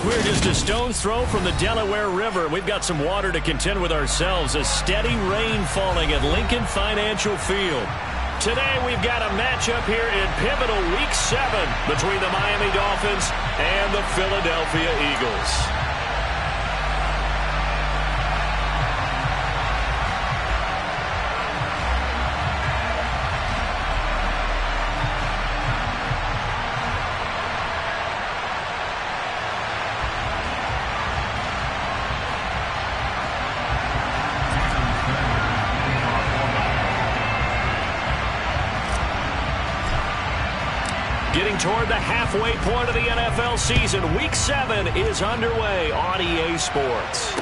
We're just a stone's throw from the Delaware River. We've got some water to contend with ourselves. A steady rain falling at Lincoln Financial Field. Today we've got a matchup here in pivotal Week 7 between the Miami Dolphins and the Philadelphia Eagles. Getting toward the halfway point of the NFL season, Week 7 is underway on EA Sports.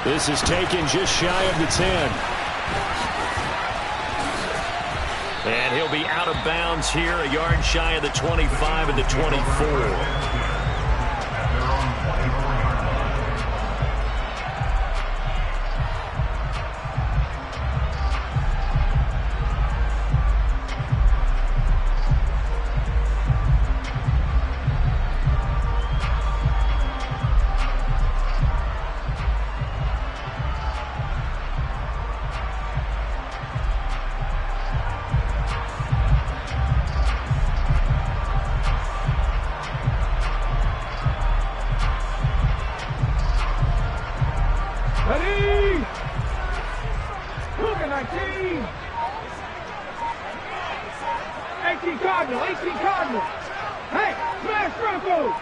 This is taken just shy of the 10. And he'll be out of bounds here, a yard shy of the 25 and the 24. Ready? Look at 19. 18 Cardinal, 18 Cardinal. Hey, smash Bronco.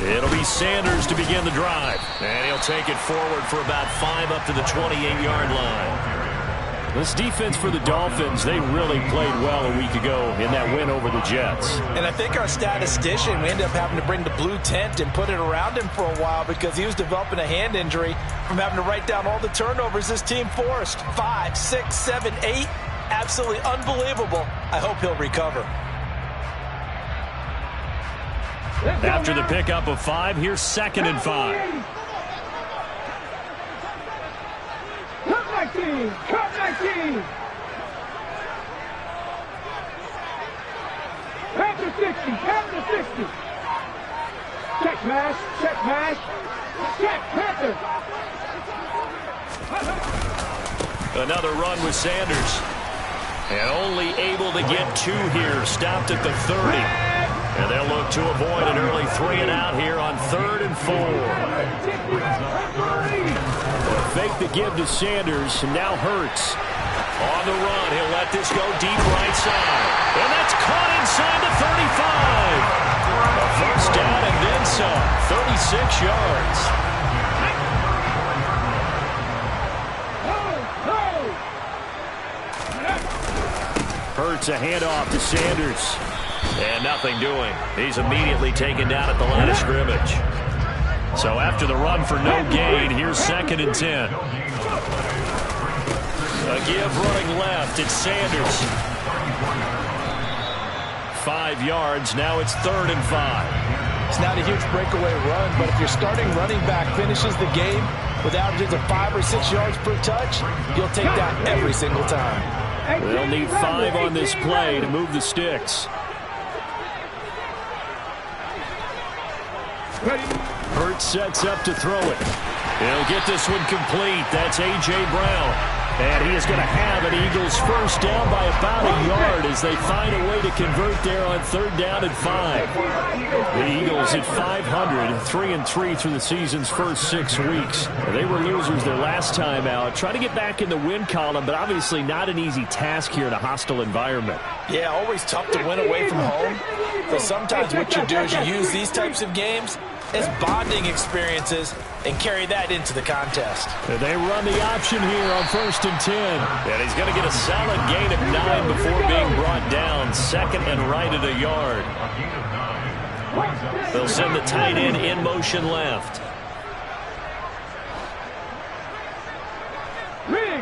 It'll be Sanders to begin the drive. And he'll take it forward for about 5 up to the 28-yard line. This defense for the Dolphins, they really played well a week ago in that win over the Jets. And I think our statistician, we ended up having to bring the blue tent and put it around him for a while because he was developing a hand injury from having to write down all the turnovers this team forced. 5, 6, 7, 8. Absolutely unbelievable. I hope he'll recover. After the pickup of 5, here's 2nd and 5. Cut 19! Cut 19! Panther 60! Panther 60! Check mash! Check mash! Check Panther! Another run with Sanders. And only able to get 2 here. Stopped at the 30. And they'll look to avoid an early 3 and out here on 3rd and 4. Fake the give to Sanders, and now Hurts. On the run, he'll let this go deep right side. And that's caught inside the 35. A first down and then some, 36 yards. Hurts a handoff to Sanders. And nothing doing. He's immediately taken down at the line of scrimmage. So after the run for no gain, here's 2nd and 10. A give running left. It's Sanders. 5 yards. Now it's 3rd and 5. It's not a huge breakaway run, but if your starting running back finishes the game with averages of 5 or 6 yards per touch, you'll take that every single time. They'll need 5 on this play to move the sticks. Hurts sets up to throw it. He'll get this one complete. That's A.J. Brown. And he is going to have an Eagles first down by about a yard as they find a way to convert there on 3rd down and 5. The Eagles at 500, 3-3 through the season's first 6 weeks. They were losers their last time out. Try to get back in the win column, but obviously not an easy task here in a hostile environment. Yeah, always tough to win away from home. But sometimes what you do is you use these types of games as bonding experiences and carry that into the contest. They run the option here on 1st and 10. And he's going to get a solid gain of 9 before being brought down. 2nd and right at a yard. They'll send the tight end in motion left.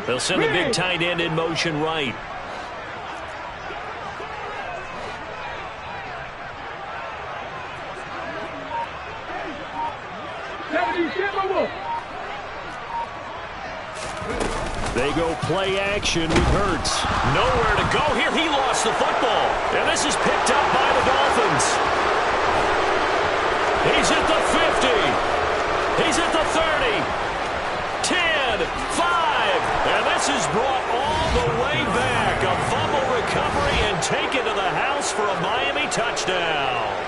They'll send the big tight end in motion right. They go play action with Hurts. Nowhere to go here. He lost the football. And this is picked up by the Dolphins. taken to the house for a Miami touchdown.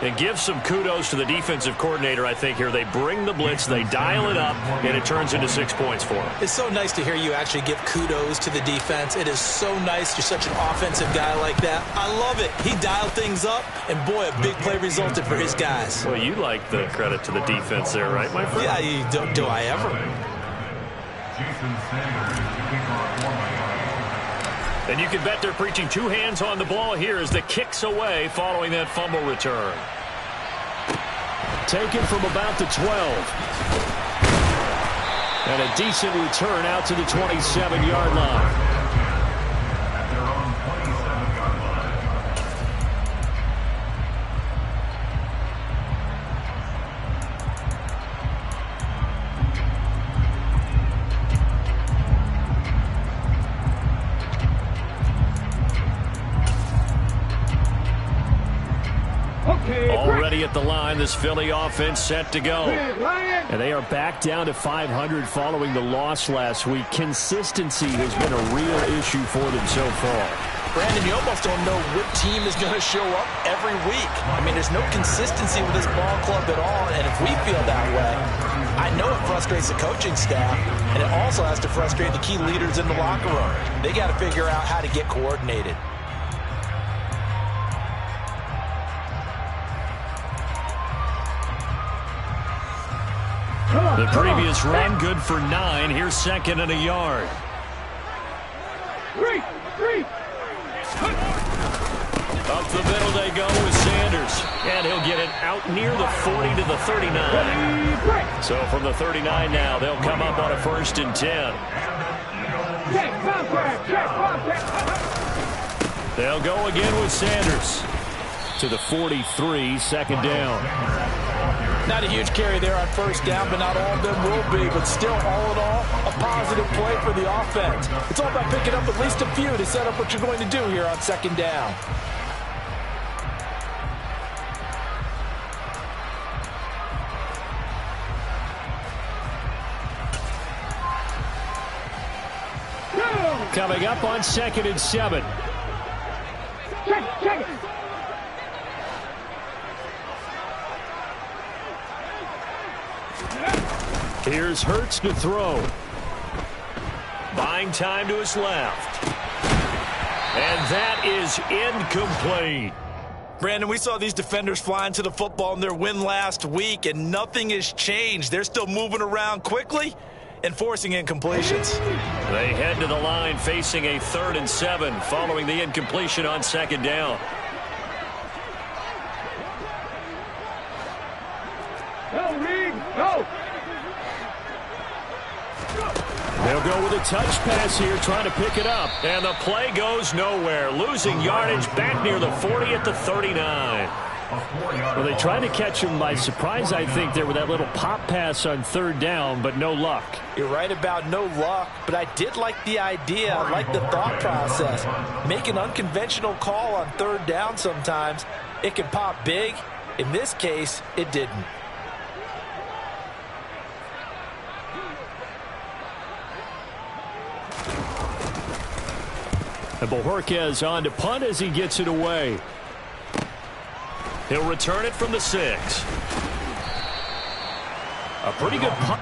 And give some kudos to the defensive coordinator, I think, here. They bring the blitz, they dial it up, and it turns into 6 points for them. It's so nice to hear you actually give kudos to the defense. It is so nice. You're such an offensive guy like that. I love it. He dialed things up, and boy, a big play resulted for his guys. Well, you like the credit to the defense there, right, my friend? Yeah, do I ever? And you can bet they're preaching two hands on the ball here as the kick's away following that fumble return. Taken from about the 12. And a decent return out to the 27-yard line. Already at the line, this Philly offense set to go. And they are back down to 500 following the loss last week. Consistency has been a real issue for them so far. Brandon, you almost don't know what team is going to show up every week. I mean, there's no consistency with this ball club at all, and if we feel that way, I know it frustrates the coaching staff, and it also has to frustrate the key leaders in the locker room. They got to figure out how to get coordinated. The previous run, good for 9. Here's second and a yard. Up the middle they go with Sanders. And he'll get it out near the 40 to the 39. So from the 39 now, they'll come up on a 1st and 10. They'll go again with Sanders. To the 43, second down. Not a huge carry there on 1st down, but not all of them will be. But still, all in all, a positive play for the offense. It's all about picking up at least a few to set up what you're going to do here on 2nd down. Coming up on 2nd and 7. Check it. Here's Hurts to throw. Buying time to his left. And that is incomplete. Brandon, we saw these defenders flying to the football in their win last week, and nothing has changed. They're still moving around quickly and forcing incompletions. They head to the line facing a 3rd and 7 following the incompletion on 2nd down. Go, Reed, go! They'll go with a touch pass here, trying to pick it up. And the play goes nowhere. Losing yardage back near the 40 at the 39. Well, they tried to catch him by surprise, I think, there with that little pop pass on 3rd down, but no luck. You're right about no luck, but I did like the idea. I like the thought process. Make an unconventional call on 3rd down sometimes. It can pop big. In this case, it didn't. And Bojorquez on to punt as he gets it away. He'll return it from the 6. A pretty good punt.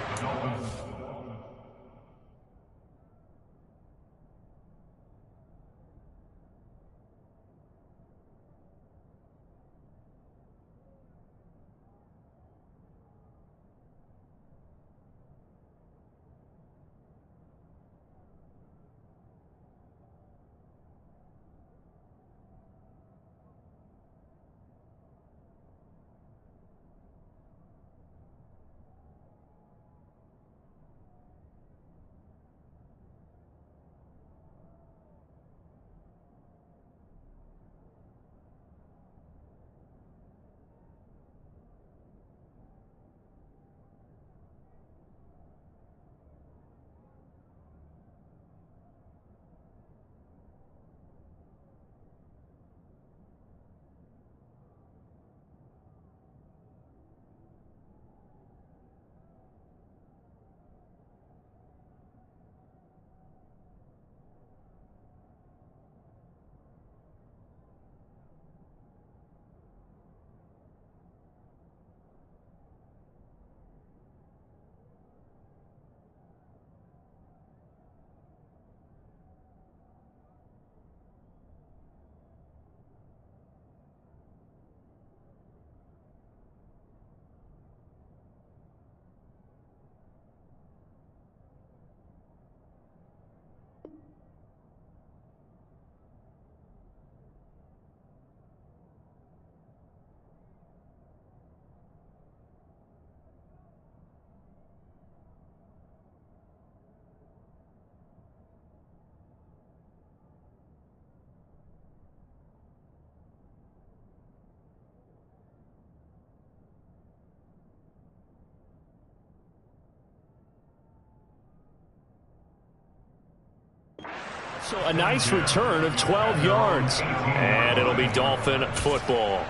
So a nice return of 12 yards. And it'll be Dolphin football.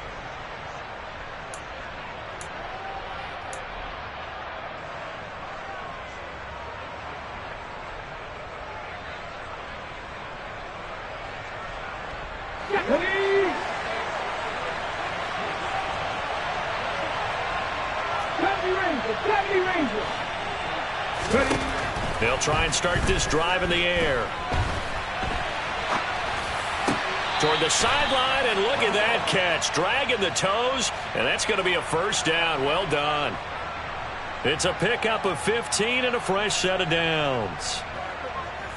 They'll try and start this drive in the air. Toward the sideline, and look at that catch. Dragging the toes, and that's going to be a first down. Well done. It's a pickup of 15 and a fresh set of downs.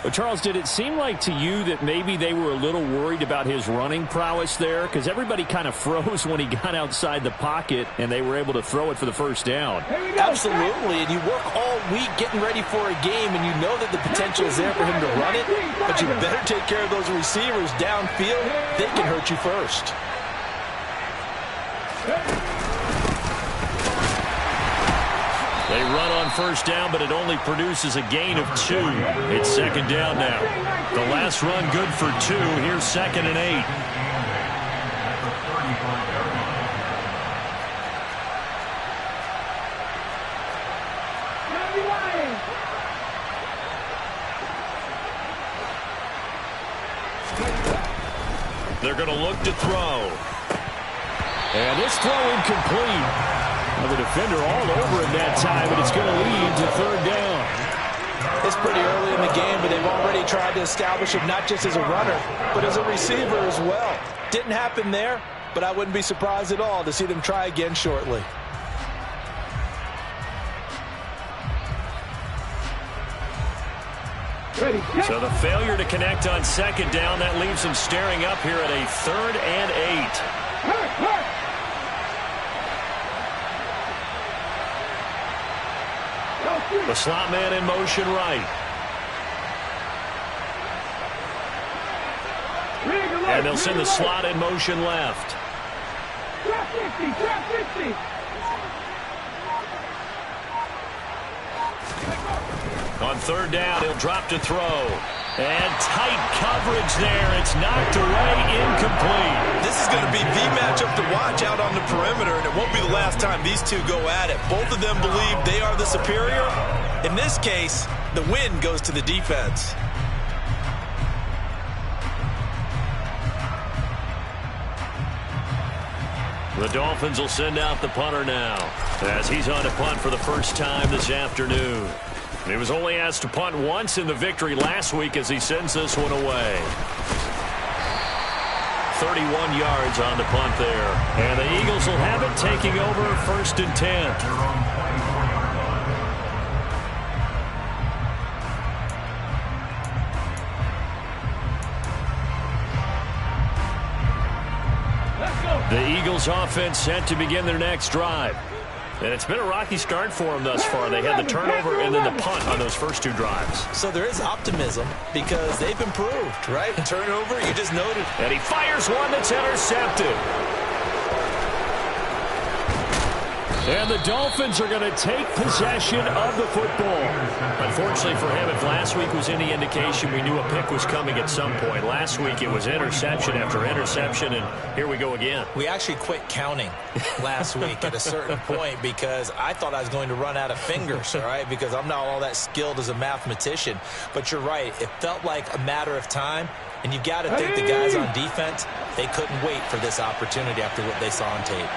Well, Charles, did it seem like to you that maybe they were a little worried about his running prowess there? Because everybody kind of froze when he got outside the pocket, and they were able to throw it for the first down. Absolutely, and you work all week getting ready for a game, and you know that the potential is there for him to run it, but you better take care of those receivers downfield. They can hurt you first. They run on first down, but it only produces a gain of 2. It's second down now. The last run good for 2. Here's 2nd and 8. They're going to look to throw. And this throw incomplete. The defender all over it that time, but it's going to lead to third down. It's pretty early in the game, but they've already tried to establish him not just as a runner, but as a receiver as well. Didn't happen there, but I wouldn't be surprised at all to see them try again shortly. So the failure to connect on second down, that leaves them staring up here at a 3rd and 8. The slot man in motion right. And they'll send the slot in motion left. Drop 50, drop 50. On third down, he'll drop to throw. And tight coverage there. It's knocked away, incomplete. This is going to be the matchup to watch out on the perimeter, and it won't be the last time these two go at it. Both of them believe they are the superior. In this case, the win goes to the defense. The Dolphins will send out the punter now, as he's on to punt for the first time this afternoon. He was only asked to punt once in the victory last week as he sends this one away. 31 yards on the punt there. And the Eagles will have it, taking over 1st and 10. The Eagles offense set to begin their next drive. And it's been a rocky start for them thus far. They had the turnover and then the punt on those first 2 drives. So there is optimism because they've improved, right? Turnover, you just noted. And he fires one that's intercepted. And the Dolphins are going to take possession of the football. Unfortunately for him, if last week was any indication, we knew a pick was coming at some point. Last week it was interception after interception, and here we go again. We actually quit counting last week at a certain point because I thought I was going to run out of fingers, all right, because I'm not all that skilled as a mathematician. But you're right. It felt like a matter of time, and you've got to think the guys on defense, they couldn't wait for this opportunity after what they saw on tape.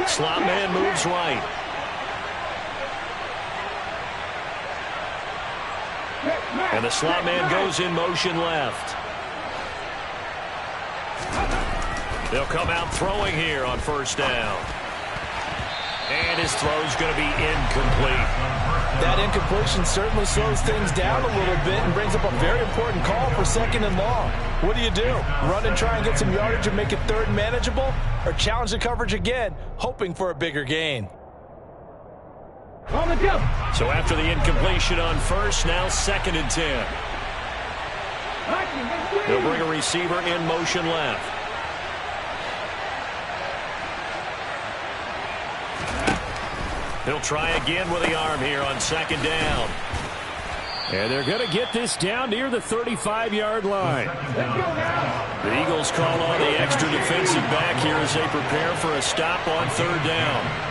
Slot man moves right. And the slot man goes in motion left. They'll come out throwing here on first down. And his throw's going to be incomplete. That incompletion certainly slows things down a little bit and brings up a very important call for 2nd and long. What do? Run and try and get some yardage and make it 3rd manageable? Or challenge the coverage again, hoping for a bigger gain? On the jump. So after the incompletion on first, now 2nd and 10. They'll bring a receiver in motion left. He'll try again with the arm here on 2nd down. And they're going to get this down near the 35-yard line. The Eagles call on the extra defensive back here as they prepare for a stop on third down.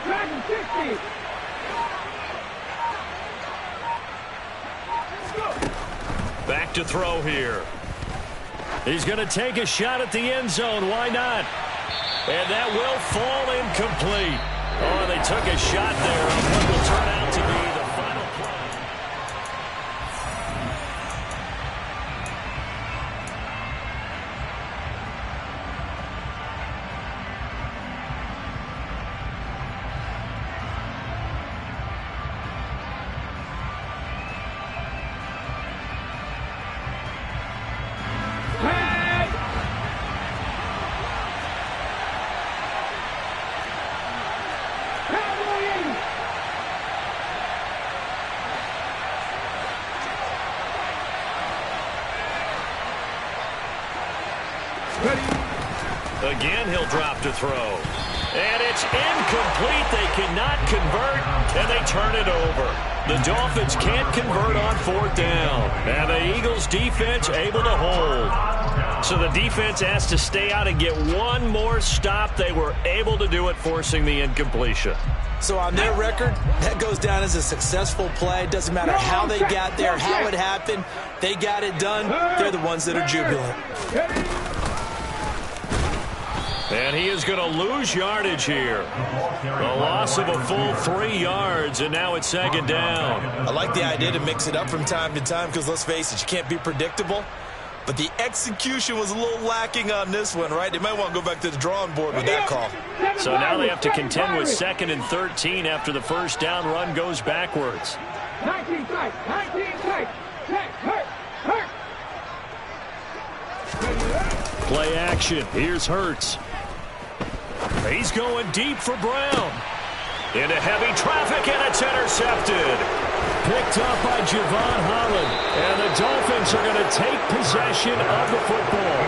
Dragon 60. Back to throw here. He's going to take a shot at the end zone. Why not? And that will fall incomplete. Oh, they took a shot there on what will turn out to be the final play. Again, he'll drop to throw. And it's incomplete. They cannot convert, and they turn it over. The Dolphins can't convert on fourth down. And the Eagles' defense able to hold. So the defense has to stay out and get one more stop. They were able to do it, forcing the incompletion. So on their record, that goes down as a successful play. Doesn't matter how they got there, how it happened. They got it done. They're the ones that are jubilant. And he is going to lose yardage here. A loss of a full 3 yards, and now it's second down. I like the idea to mix it up from time to time because, let's face it, you can't be predictable. But the execution was a little lacking on this one, right? They might want to go back to the drawing board with that call. So now they have to contend with 2nd and 13 after the first down run goes backwards. 19 tight, 19 tight. Hurt. Play action. Here's Hurts. He's going deep for Brown. Into heavy traffic, and it's intercepted. Picked up by Javon Holland. And the Dolphins are going to take possession of the football.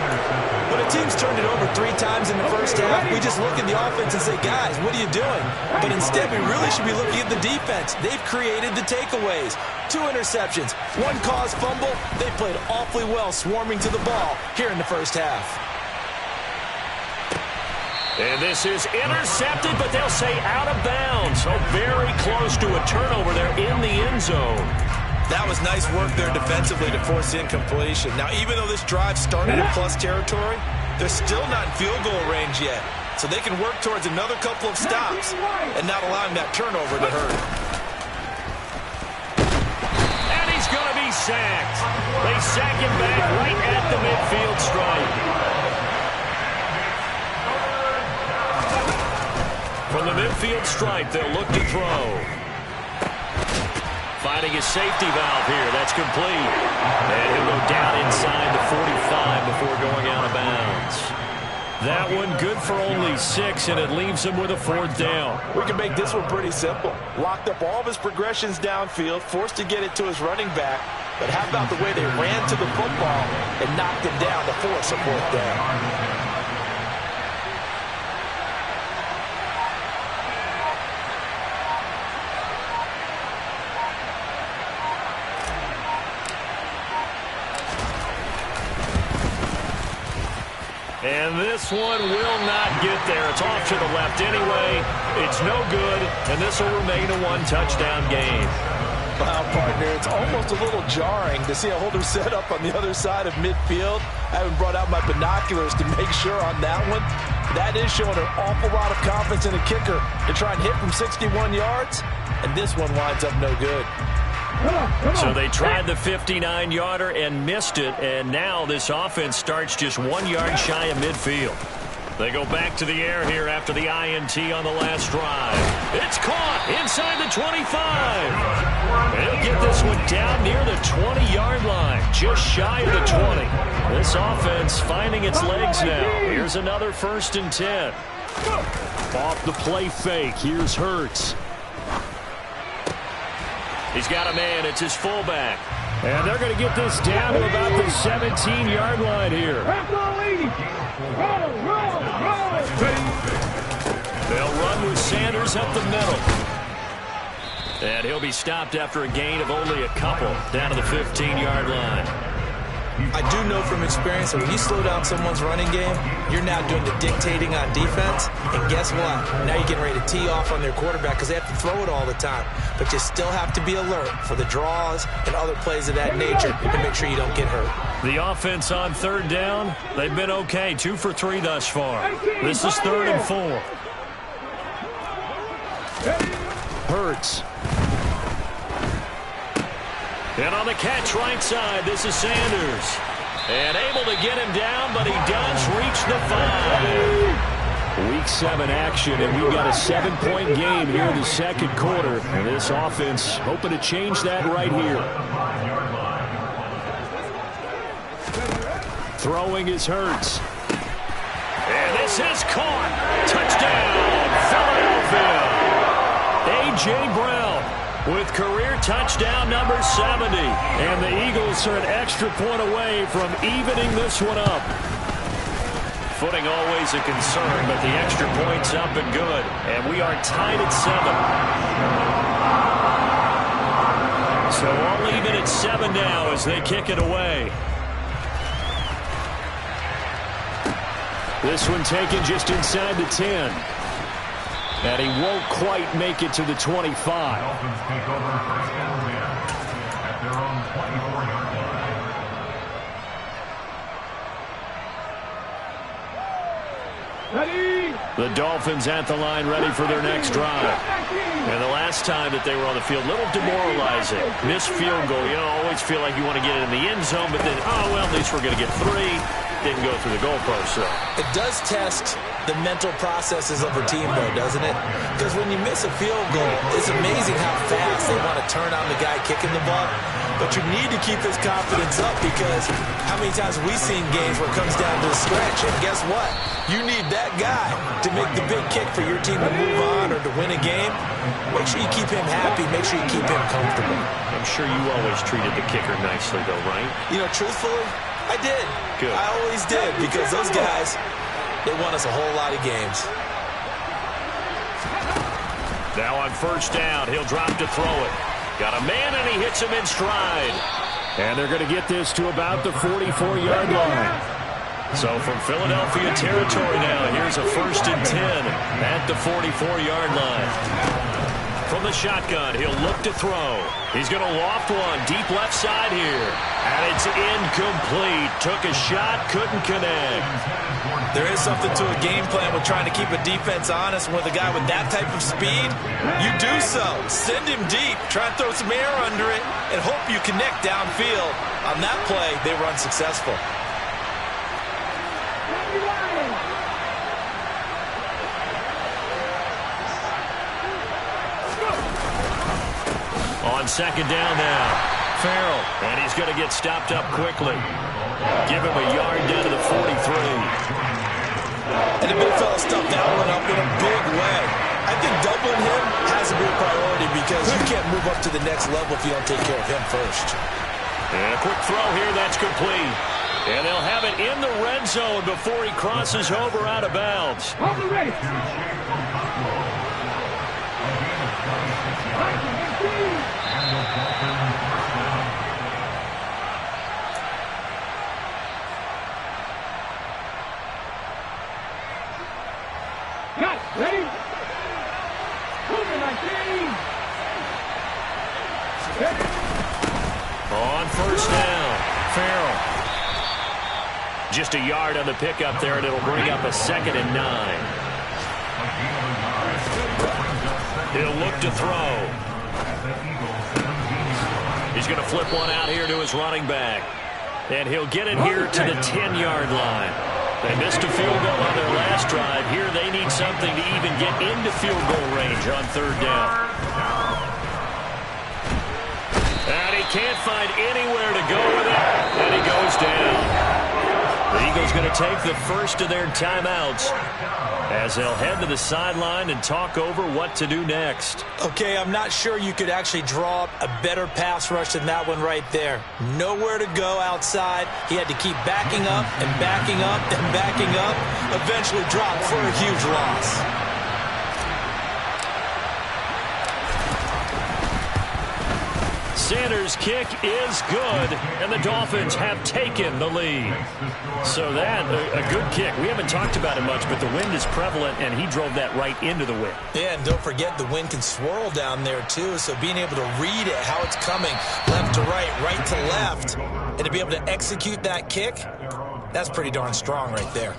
When a team's turned it over 3 times in the first half, we just look at the offense and say, guys, what are you doing? But instead, we really should be looking at the defense. They've created the takeaways. 2 interceptions, 1 caused fumble. They played awfully well swarming to the ball here in the first half. And this is intercepted, but they'll say out of bounds. So very close to a turnover there in the end zone. That was nice work there defensively to force incompletion. Now, even though this drive started in plus territory, they're still not in field goal range yet. So they can work towards another couple of stops and not allowing that turnover to hurt. And he's going to be sacked. They sack him back right at the midfield stripe. From the midfield stripe, they'll look to throw. Finding his safety valve here. That's complete. And he'll go down inside the 45 before going out of bounds. That one good for only 6, and it leaves him with a 4th down. We can make this one pretty simple. Locked up all of his progressions downfield, forced to get it to his running back. But how about the way they ran to the football and knocked him down to force a 4th down? And this one will not get there. It's off to the left anyway. It's no good, and this will remain a 1-touchdown game. Wow, partner, it's almost a little jarring to see a holder set up on the other side of midfield. I haven't brought out my binoculars to make sure on that one. That is showing an awful lot of confidence in a kicker to try and hit from 61 yards, and this one winds up no good. So they tried the 59-yarder and missed it, and now this offense starts just 1 yard shy of midfield. They go back to the air here after the INT on the last drive. It's caught inside the 25. They'll get this one down near the 20-yard line, just shy of the 20. This offense finding its legs now. Here's another 1st and 10. Off the play fake, here's Hurts. He's got a man. It's his fullback. And they're going to get this down to about the 17-yard line here. They'll run with Sanders up the middle. And he'll be stopped after a gain of only a couple down to the 15-yard line. I do know from experience that when you slow down someone's running game, you're now doing the dictating on defense. And guess what? Now you're getting ready to tee off on their quarterback because they have to throw it all the time. But you still have to be alert for the draws and other plays of that nature to make sure you don't get hurt. The offense on third down, they've been okay. 2 for 3 thus far. This is 3rd and 4. Hurts. And on the catch right side, this is Sanders. And able to get him down, but he does reach the 5. Week 7 action, and we've got a 7-point game here in the second quarter. And this offense hoping to change that right here. Throwing is Hurts. And this is caught. Touchdown, Philadelphia. A.J. Brown with career touchdown number 70. And the Eagles are an extra point away from evening this one up. Footing always a concern, but the extra point's up and good. And we are tied at 7. So all even at 7 now as they kick it away. This one taken just inside the 10. And he won't quite make it to the 25. Dolphins take over first down at their own 24-yard line. Ready? The Dolphins at the line, ready for their next drive. And the last time that they were on the field, a little demoralizing. Missed field goal. You know, always feel like you want to get it in the end zone, but then, oh, well, at least we're going to get 3. Didn't go through the goalpost, so. It does test the mental processes of a team, though, doesn't it? Because when you miss a field goal, it's amazing how fast they want to turn on the guy kicking the ball. But you need to keep his confidence up because how many times have we seen games where it comes down to the stretch, and guess what? You need that guy to make the big kick for your team to move on or to win a game. Make sure you keep him happy. Make sure you keep him comfortable. I'm sure you always treated the kicker nicely, though, right? You know, truthfully, I did. Good. I always did because those guys, they won us a whole lot of games. Now on first down, he'll drop to throw it. Got a man, and he hits him in stride. And they're going to get this to about the 44-yard line. So from Philadelphia territory now, here's a 1st and 10 at the 44-yard line. From the shotgun, he'll look to throw. He's going to loft one deep left side here. And it's incomplete. Took a shot, couldn't connect. There is something to a game plan with trying to keep a defense honest. With a guy with that type of speed, you do so. Send him deep. Try and throw some air under it and hope you connect downfield. On that play, they were unsuccessful. On second down now, Farrell, and he's going to get stopped up quickly. Give him a yard down to the 43. And the big fella stuffed that one up in a big way. I think doubling him has to be a priority because you can't move up to the next level if you don't take care of him first. And a quick throw here, that's complete. And they'll have it in the red zone before he crosses over out of bounds. Ready. Cut. Ready? On first down, Farrell. Just a yard on the pickup there, and it'll bring up a 2nd and 9. He'll look to throw. He's going to flip one out here to his running back. And he'll get it here to the 10-yard line. They missed a field goal on their last drive. Here they need something to even get into field goal range on third down. And he can't find anywhere to go with it. And he goes down. The Eagles going to take the first of their timeouts as they'll head to the sideline and talk over what to do next. Okay, I'm not sure you could actually draw up a better pass rush than that one right there. Nowhere to go outside. He had to keep backing up and backing up and backing up. Eventually dropped for a huge loss. Sanders' kick is good, and the Dolphins have taken the lead. So that, a good kick. We haven't talked about it much, but the wind is prevalent, and he drove that right into the wind. Yeah, and don't forget the wind can swirl down there, too, so being able to read it, how it's coming, left to right to left, and to be able to execute that kick, that's pretty darn strong right there.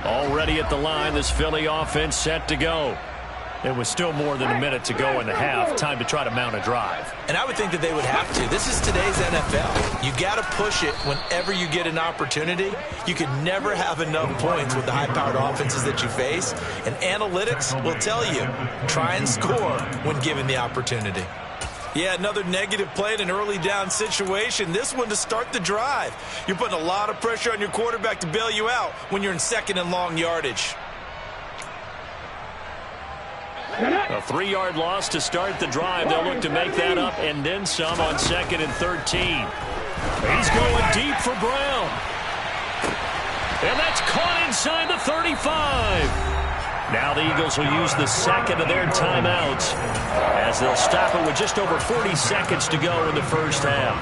Already at the line, this Philly offense set to go. It was still more than a minute to go in the half. Time to try to mount a drive. And I would think that they would have to. This is today's NFL. You got to push it whenever you get an opportunity. You can never have enough points with the high-powered offenses that you face. And analytics will tell you, try and score when given the opportunity. Yeah, another negative play in an early down situation. This one to start the drive. You're putting a lot of pressure on your quarterback to bail you out when you're in second and long yardage. A 3-yard loss to start the drive. They'll look to make that up and then some on 2nd and 13. He's going deep for Brown. And that's caught inside the 35. Now the Eagles will use the second of their timeouts as they'll stop it with just over 40 seconds to go in the first half.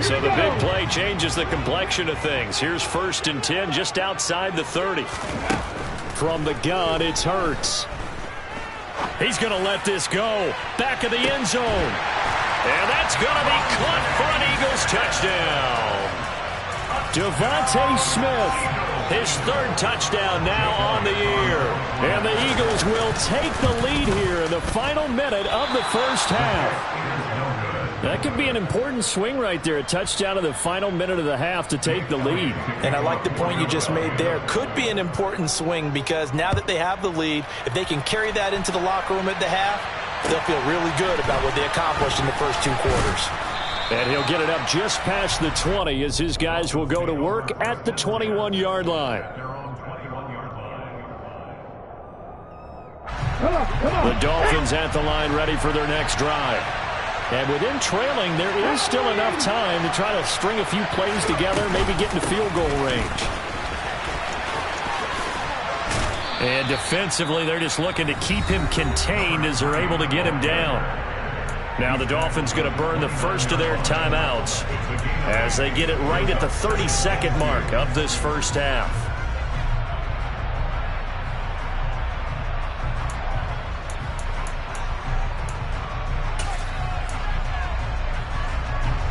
So the big play changes the complexion of things. Here's 1st and 10 just outside the 30. From the gun, it's Hurts. He's going to let this go. Back of the end zone. And that's going to be caught for an Eagles touchdown. Devontae Smith. His 3rd touchdown now on the year. And the Eagles will take the lead here in the final minute of the first half. That could be an important swing right there. A touchdown in the final minute of the half to take the lead. And I like the point you just made there. Could be an important swing because now that they have the lead, if they can carry that into the locker room at the half, they'll feel really good about what they accomplished in the first 2 quarters. And he'll get it up just past the 20 as his guys will go to work at the 21-yard line. The Dolphins at the line ready for their next drive. And with them trailing, there is still enough time to try to string a few plays together, maybe get into field goal range. And defensively, they're just looking to keep him contained as they're able to get him down. Now the Dolphins going to burn the first of their timeouts as they get it right at the 30-second mark of this first half.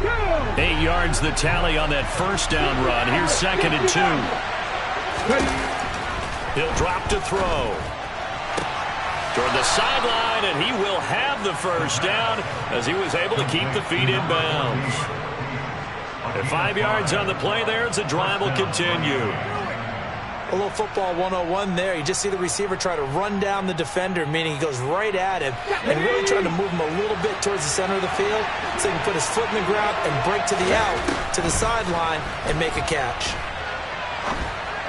Yeah. 8 yards the tally on that first down run. Here's 2nd and 2. He'll drop to throw. Toward the sideline, and he will have the first down as he was able to keep the feet in bounds. And 5 yards on the play there as the drive will continue. A little football 101 there. You just see the receiver try to run down the defender, meaning he goes right at him and really trying to move him a little bit towards the center of the field so he can put his foot in the ground and break to the out, to the sideline, and make a catch.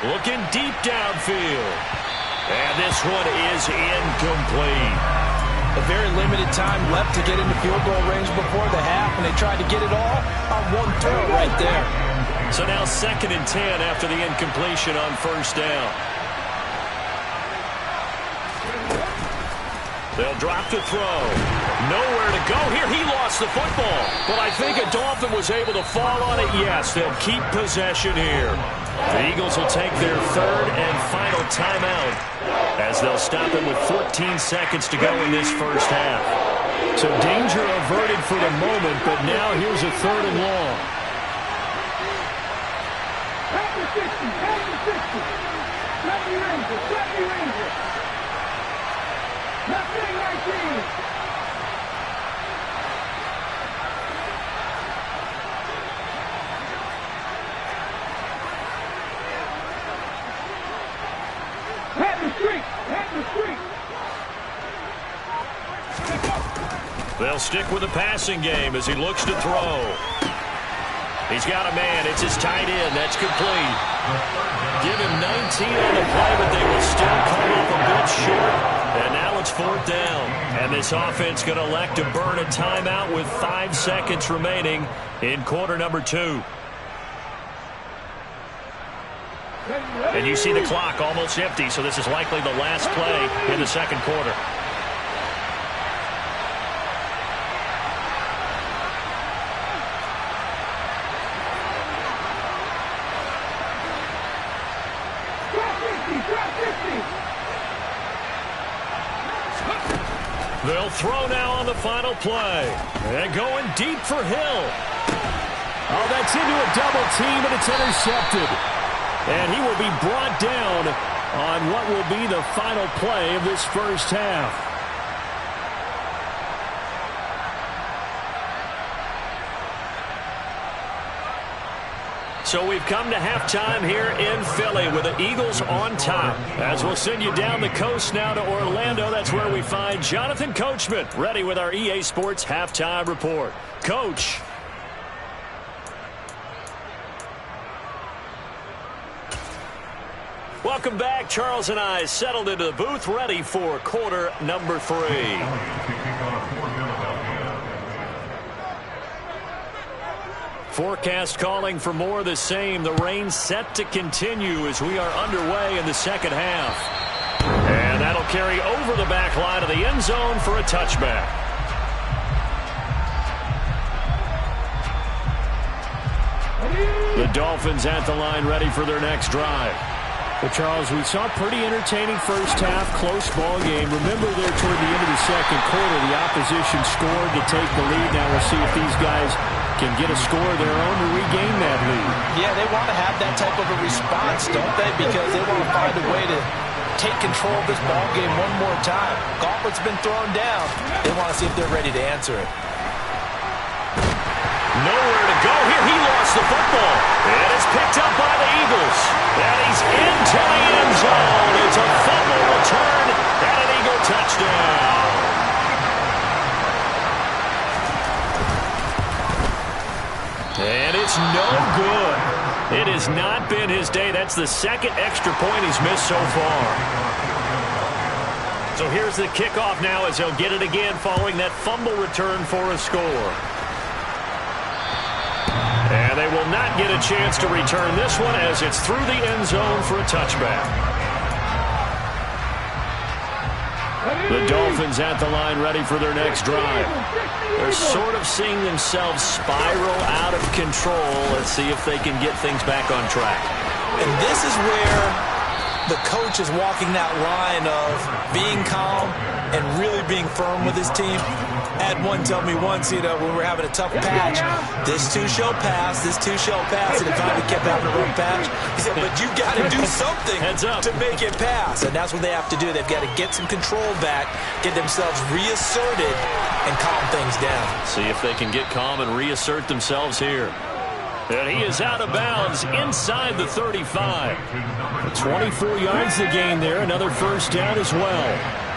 Looking deep downfield. And this one is incomplete. A very limited time left to get into field goal range before the half, and they tried to get it all on one throw right there. So now 2nd and 10 after the incompletion on first down. They'll drop to throw. Nowhere to go here. He lost the football. But I think a Dolphin was able to fall on it. Yes, they'll keep possession here. The Eagles will take their 3rd and final timeout as they'll stop him with 14 seconds to go in this first half. So danger averted for the moment, but now here's a 3rd and long. After 60, after 60. Let me Ranger. Left wing, right wing. They'll stick with the passing game as he looks to throw. He's got a man. It's his tight end. That's complete. Give him 19 on the play, but they will still come up a bit short. And now it's 4th down. And this offense going to elect to burn a timeout with 5 seconds remaining in quarter number 2. And you see the clock almost empty, so this is likely the last play in the second quarter. They'll throw now on the final play. And going deep for Hill. Oh, that's into a double team, and it's intercepted. And he will be brought down on what will be the final play of this first half. So we've come to halftime here in Philly with the Eagles on top. As we'll send you down the coast now to Orlando, that's where we find Jonathan Coachman ready with our EA Sports Halftime Report. Coach. Welcome back. Charles and I settled into the booth ready for quarter number 3. Forecast calling for more of the same. The rain set to continue as we are underway in the second half. And that'll carry over the back line of the end zone for a touchback. The Dolphins at the line ready for their next drive. Well, Charles, we saw a pretty entertaining first half, close ball game. Remember there toward the end of the second quarter, the opposition scored to take the lead. Now we'll see if these guys can get a score of their own to regain that lead. Yeah, they want to have that type of a response, don't they? Because they want to find a way to take control of this ball game one more time. Gauntlet's been thrown down. They want to see if they're ready to answer it. Nowhere to go here. He lost the football. And it's picked up by the Eagles. And he's into the end zone. It's a fumble return and an Eagle touchdown. And it's no good. It has not been his day. That's the second extra point he's missed so far. So here's the kickoff now as he'll get it again following that fumble return for a score. And they will not get a chance to return this one as it's through the end zone for a touchback. The Dolphins at the line ready for their next drive. They're sort of seeing themselves spiral out of control. Let's see if they can get things back on track. And this is where the coach is walking that line of being calm and really being firm with his team. Had one tell me once, when we're having a tough patch, this too shall pass, this too shall pass, and it finally kept having a rough patch. He said, but you got to do something to make it pass, and that's what they have to do. They've got to get some control back, get themselves reasserted, and calm things down. See if they can get calm and reassert themselves here. And he is out of bounds inside the 35. 24 yards to gain there, another first down as well.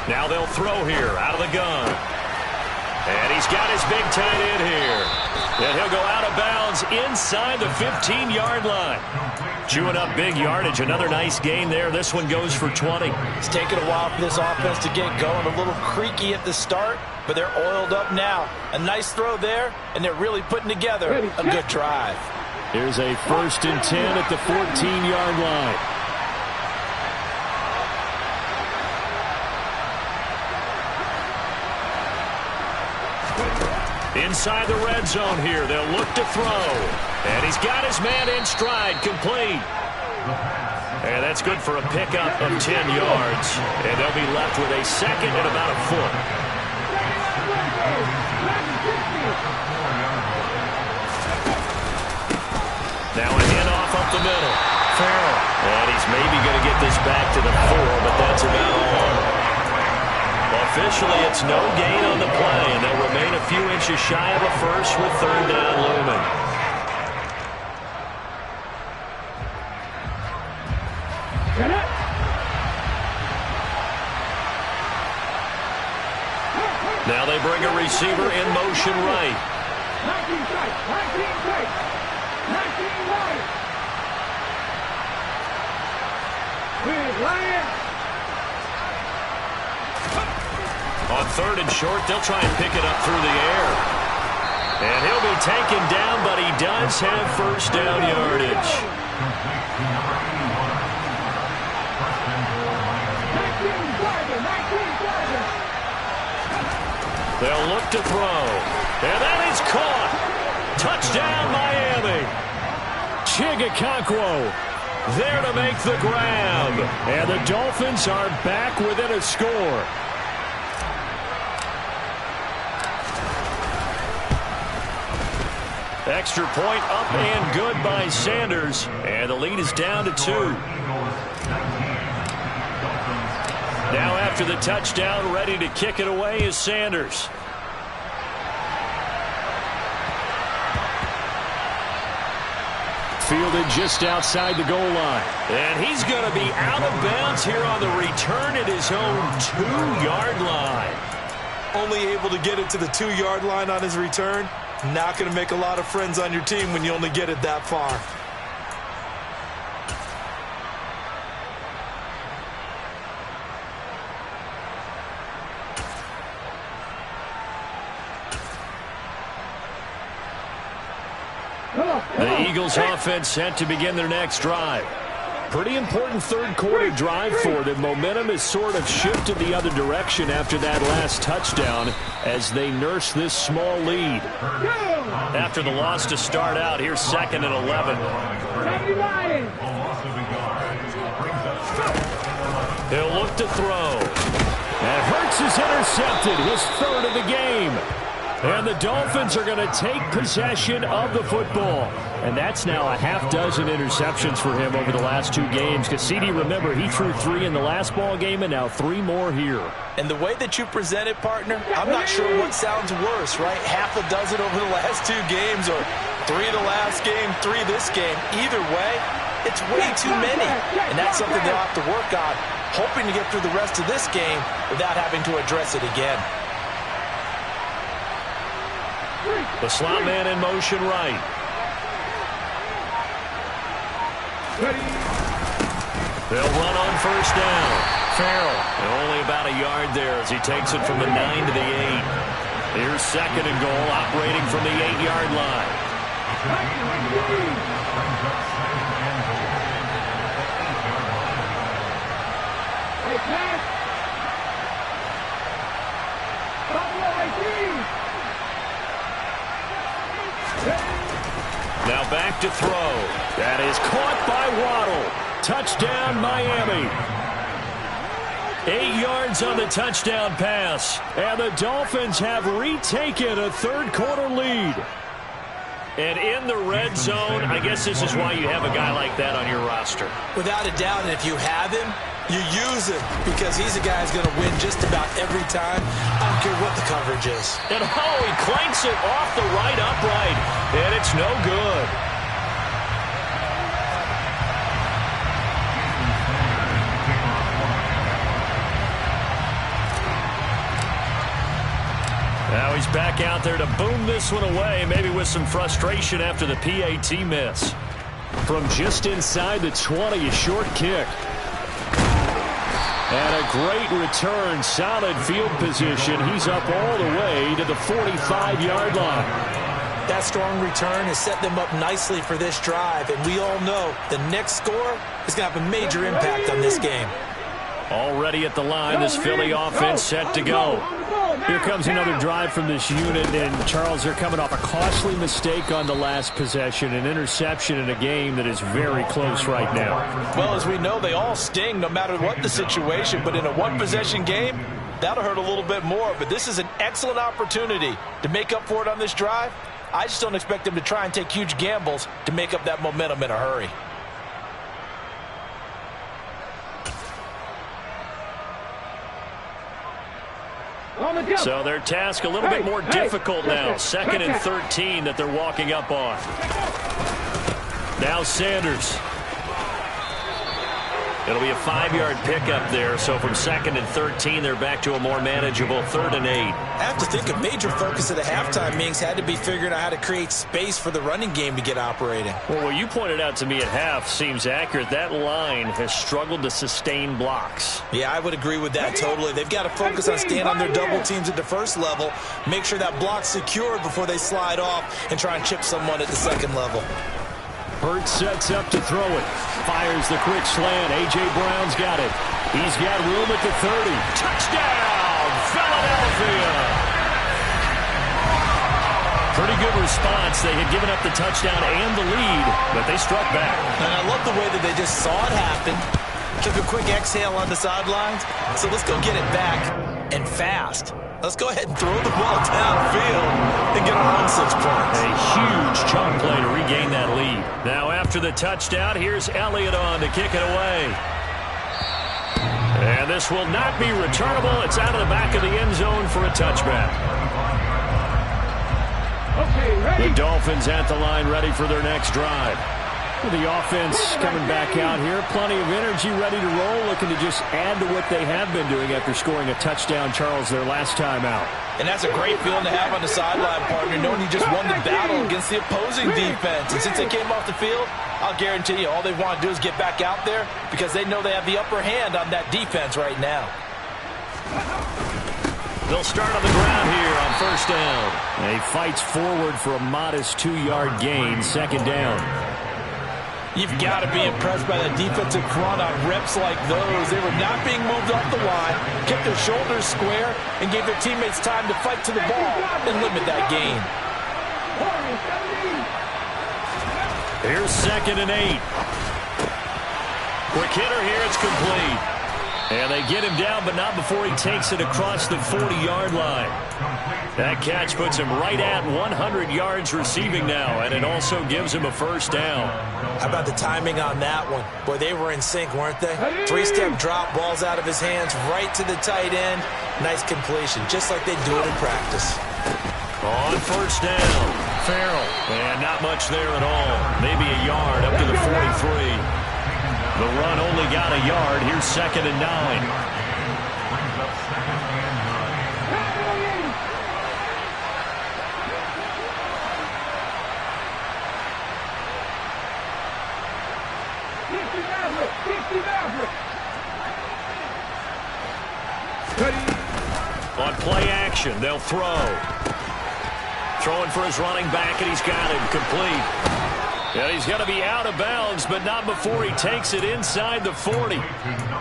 Now they'll throw here out of the gun. And he's got his big tight end here. And he'll go out of bounds inside the 15-yard line. Chewing up big yardage. Another nice gain there. This one goes for 20. It's taken a while for this offense to get going. A little creaky at the start, but they're oiled up now. A nice throw there, and they're really putting together a good drive. Here's a 1st and 10 at the 14-yard line. Inside the red zone here, they'll look to throw. And he's got his man in stride, complete. And that's good for a pickup of 10 yards. And they'll be left with a second and about a foot. Now a handoff up the middle. Farrell. And he's maybe going to get this back to the 4, but that's about all. Officially, it's no gain on the play, and they'll remain a few inches shy of a first with 3rd down looming. receiver in motion right. 19 tight, 19 tight, 19 wide. Big Lion. On 3rd and short, they'll try and pick it up through the air. And he'll be taken down, but he does have first down yardage. They'll look to throw. And that is caught. Touchdown, Miami. Chigakonkwo there to make the grab. And the Dolphins are back within a score. Extra point up and good by Sanders. And the lead is down to 2. Now after the touchdown, ready to kick it away is Sanders. Fielded just outside the goal line. And he's going to be out of bounds here on the return at his own 2-yard line. Only able to get it to the 2-yard line on his return. Not going to make a lot of friends on your team when you only get it that far. The Eagles offense set to begin their next drive. Pretty important third quarter drive for them. Momentum has sort of shifted the other direction after that last touchdown as they nurse this small lead. After the loss to start out, here's 2nd and 11. He'll look to throw. And Hurts is intercepted, his 3rd of the game. And the Dolphins are going to take possession of the football. And that's now a half-dozen interceptions for him over the last 2 games. Cassidy, remember, he threw 3 in the last ball game and now 3 more here. And the way that you present it, partner, I'm not sure what sounds worse, right? Half a dozen over the last 2 games or 3 the last game, 3 this game. Either way, it's way too many. And that's something they'll have to work on, hoping to get through the rest of this game without having to address it again. The slot man in motion right. They'll run on first down. Farrell, only about a yard there as he takes it from the 9 to the 8. Here's 2nd and goal, operating from the 8-yard line. Now back to throw. That is caught by Waddle. Touchdown, Miami. 8 yards on the touchdown pass. And the Dolphins have retaken a third quarter lead. And in the red zone, I guess this is why you have a guy like that on your roster. Without a doubt, and if you have him, you use him because he's a guy who's going to win just about every time. I don't care what the coverage is. And he clanks it off the right upright, and it's no good. Now he's back out there to boom this one away, maybe with some frustration after the PAT miss. From just inside the 20, a short kick. And a great return, solid field position. He's up all the way to the 45-yard line. That strong return has set them up nicely for this drive, and we all know the next score is going to have a major impact on this game. Already at the line, this Philly offense set to go. Here comes another drive from this unit, and Charles, they're coming off a costly mistake on the last possession, an interception in a game that is very close right now. Well, as we know, they all sting no matter what the situation, but in a one-possession game, that'll hurt a little bit more. But this is an excellent opportunity to make up for it on this drive. I just don't expect them to try and take huge gambles to make up that momentum in a hurry. So their task a little bit more difficult now. 2nd and 13 that they're walking up on. Now Sanders. It'll be a 5-yard pickup there, so from 2nd and 13, they're back to a more manageable 3rd and 8. I have to think a major focus of the halftime meetings had to be figuring out how to create space for the running game to get operating. Well, what you pointed out to me at half seems accurate. That line has struggled to sustain blocks. Yeah, I would agree with that totally. They've got to focus on staying on their double teams at the first level, make sure that block's secured before they slide off and try and chip someone at the second level. Hurts sets up to throw it. Fires the quick slant. A.J. Brown's got it. He's got room at the 30. Touchdown, Philadelphia! Pretty good response. They had given up the touchdown and the lead, but they struck back. And I love the way that they just saw it happen. Took a quick exhale on the sidelines. So let's go get it back, and fast. Let's go ahead and throw the ball downfield and get our own 6 points. A huge chunk play to regain that lead. Now after the touchdown, here's Elliott on to kick it away. And this will not be returnable. It's out of the back of the end zone for a touchback. Okay, ready? The Dolphins at the line, ready for their next drive. The offense coming back out here. Plenty of energy, ready to roll, looking to just add to what they have been doing after scoring a touchdown, Charles, their last time out. And that's a great feeling to have on the sideline, partner, knowing you just won the battle against the opposing defense. And since they came off the field, I'll guarantee you all they want to do is get back out there because they know they have the upper hand on that defense right now. They'll start on the ground here on 1st down. And he fights forward for a modest 2-yard gain, 2nd down. You've got to be impressed by that defensive front on reps like those. They were not being moved off the line, kept their shoulders square, and gave their teammates time to fight to the ball and limit that gain. Here's 2nd and 8. Quick hitter here, it's complete. And they get him down, but not before he takes it across the 40-yard line. That catch puts him right at 100 yards receiving now, and it also gives him a 1st down. How about the timing on that one? Boy, they were in sync, weren't they? 3-step drop, balls out of his hands, right to the tight end. Nice completion, just like they do it in practice. On 1st down, Farrell. And not much there at all. Maybe a yard up to the 43. The run only got a yard. Here's 2nd and 9. Brings up 2nd and 9. On play action, they'll throw. Throwing for his running back, and he's got him complete. And he's going to be out of bounds, but not before he takes it inside the 40.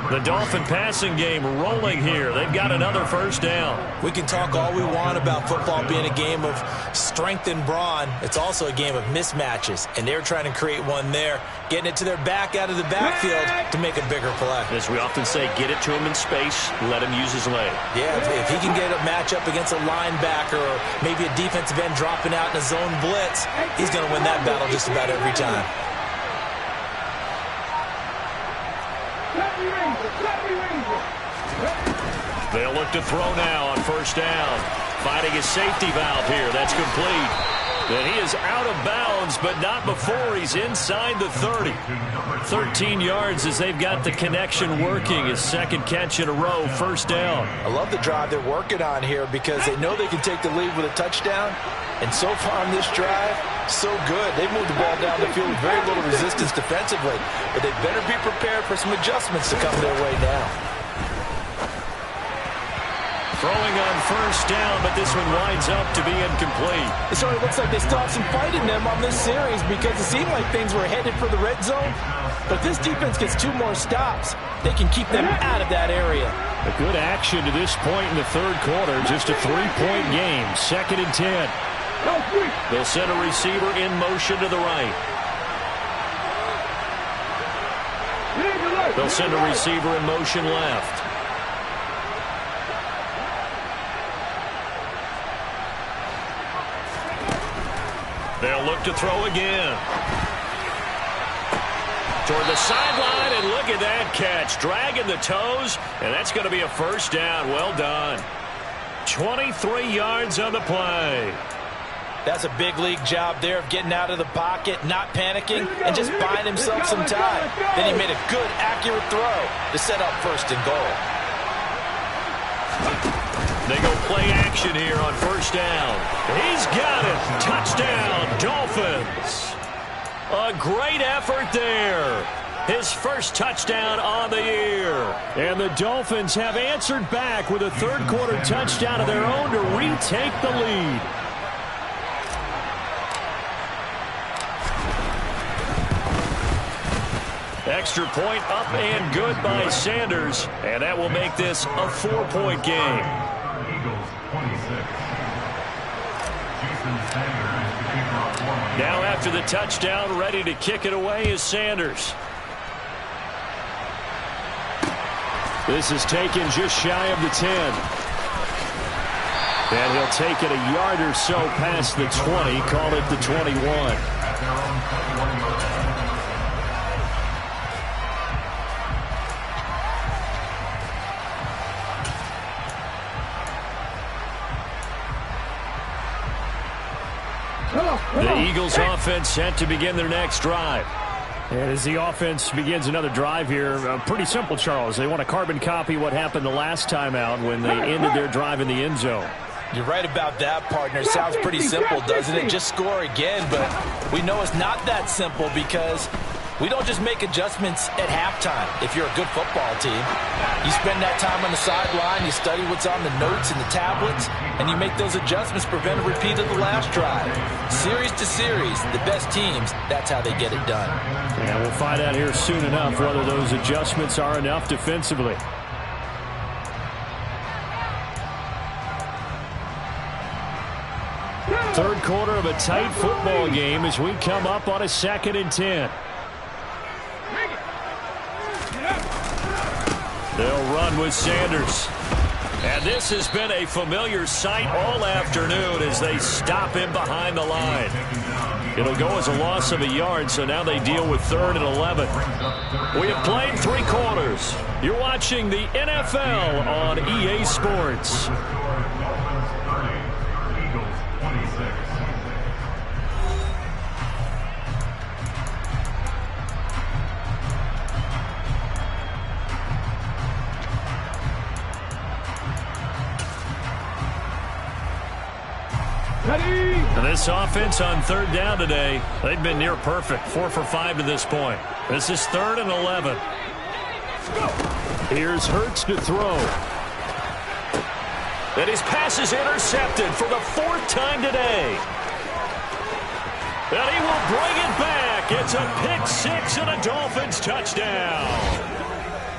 The Dolphin passing game rolling here. They've got another 1st down. We can talk all we want about football being a game of strength and brawn. It's also a game of mismatches, and they're trying to create one there, getting it to their back out of the backfield to make a bigger play. As we often say, get it to him in space, let him use his leg. Yeah, if he can get a matchup against a linebacker or maybe a defensive end dropping out in a zone blitz, he's going to win that battle just about every time. They'll look to throw now on 1st down. Finding his safety valve here. That's complete. And he is out of bounds, but not before he's inside the 30. 13 yards as they've got the connection working. His 2nd catch in a row, 1st down. I love the drive they're working on here because they know they can take the lead with a touchdown. And so far on this drive, so good. They've moved the ball down the field with very little resistance defensively. But they better be prepared for some adjustments to come their way now. Throwing on 1st down, but this one winds up to be incomplete. It certainly looks like they still have some fight in them on this series because it seemed like things were headed for the red zone. But this defense gets 2 more stops. They can keep them out of that area. A good action to this point in the 3rd quarter. Just a 3-point game. 2nd and 10. They'll send a receiver in motion to the right. They'll send a receiver in motion left. They'll look to throw again. Toward the sideline, and look at that catch. Dragging the toes, and that's going to be a 1st down. Well done. 23 yards on the play. That's a big league job there of getting out of the pocket, not panicking, and just buying himself some time. Then he made a good, accurate throw to set up 1st and goal. They go play action here on 1st down. He's got it. Touchdown, Dolphins. A great effort there. His first touchdown on the year. And the Dolphins have answered back with a 3rd quarter touchdown of their own to retake the lead. Extra point up and good by Sanders. And that will make this a 4-point game. Eagles 26. Jason Sanders, the kicker of 4. Now after the touchdown, ready to kick it away is Sanders. This is taken just shy of the 10. And he'll take it a yard or so past the 20, call it the 21. At their own 21. The Eagles offense set to begin their next drive. And as the offense begins another drive here, pretty simple, Charles. They want to carbon copy what happened the last time out when they ended their drive in the end zone. You're right about that, partner. Sounds pretty simple, doesn't it? Just score again, but we know it's not that simple because we don't just make adjustments at halftime. If you're a good football team, you spend that time on the sideline, you study what's on the notes and the tablets, and you make those adjustments, prevent a repeat of the last drive. Series to series, the best teams, that's how they get it done. And we'll find out here soon enough whether those adjustments are enough defensively. Third quarter of a tight football game as we come up on a 2nd and 10. They'll run with Sanders. And this has been a familiar sight all afternoon as they stop him behind the line. It'll go as a loss of a yard, so now they deal with 3rd and 11. We have played 3 quarters. You're watching the NFL on EA Sports. And this offense on 3rd down today, they've been near perfect. 4 for 5 to this point. This is 3rd and 11. Here's Hurts to throw. And his pass is intercepted for the 4th time today. And he will bring it back. It's a pick 6 and a Dolphins touchdown.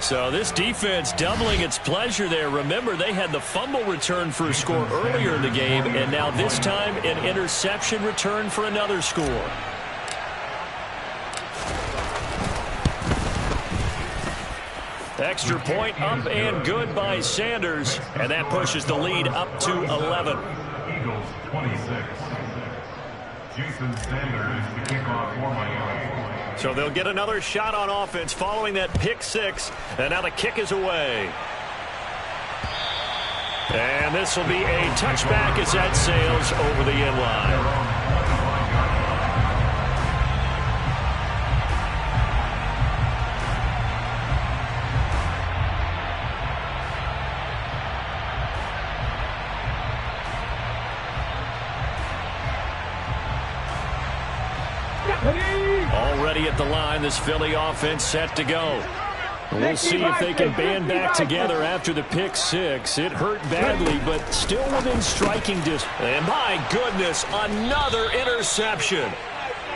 So this defense doubling its pleasure there. Remember, they had the fumble return for a score earlier in the game, and now this time an interception return for another score. Extra point up and good by Sanders, and that pushes the lead up to 11. Eagles 26. Jason Sanders, the kickoff for Miami. So they'll get another shot on offense following that pick 6, and now the kick is away. And this will be a touchback as that sails over the end line. Already at the line, this Philly offense set to go. We'll see if they can band back together after the pick 6. It hurt badly, but still within striking distance. And my goodness, another interception.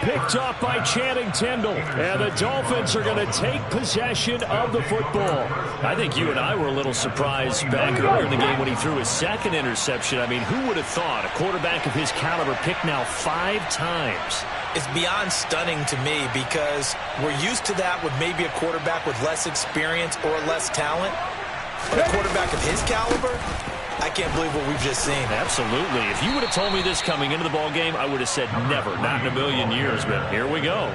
Picked off by Channing Tindall. And the Dolphins are going to take possession of the football. I think you and I were a little surprised back earlier in the game when he threw his 2nd interception. I mean, who would have thought a quarterback of his caliber picked now 5 times? It's beyond stunning to me because we're used to that with maybe a quarterback with less experience or less talent. But a quarterback of his caliber, I can't believe what we've just seen. Absolutely. If you would have told me this coming into the ball game, I would have said never, not in a million years. But here we go.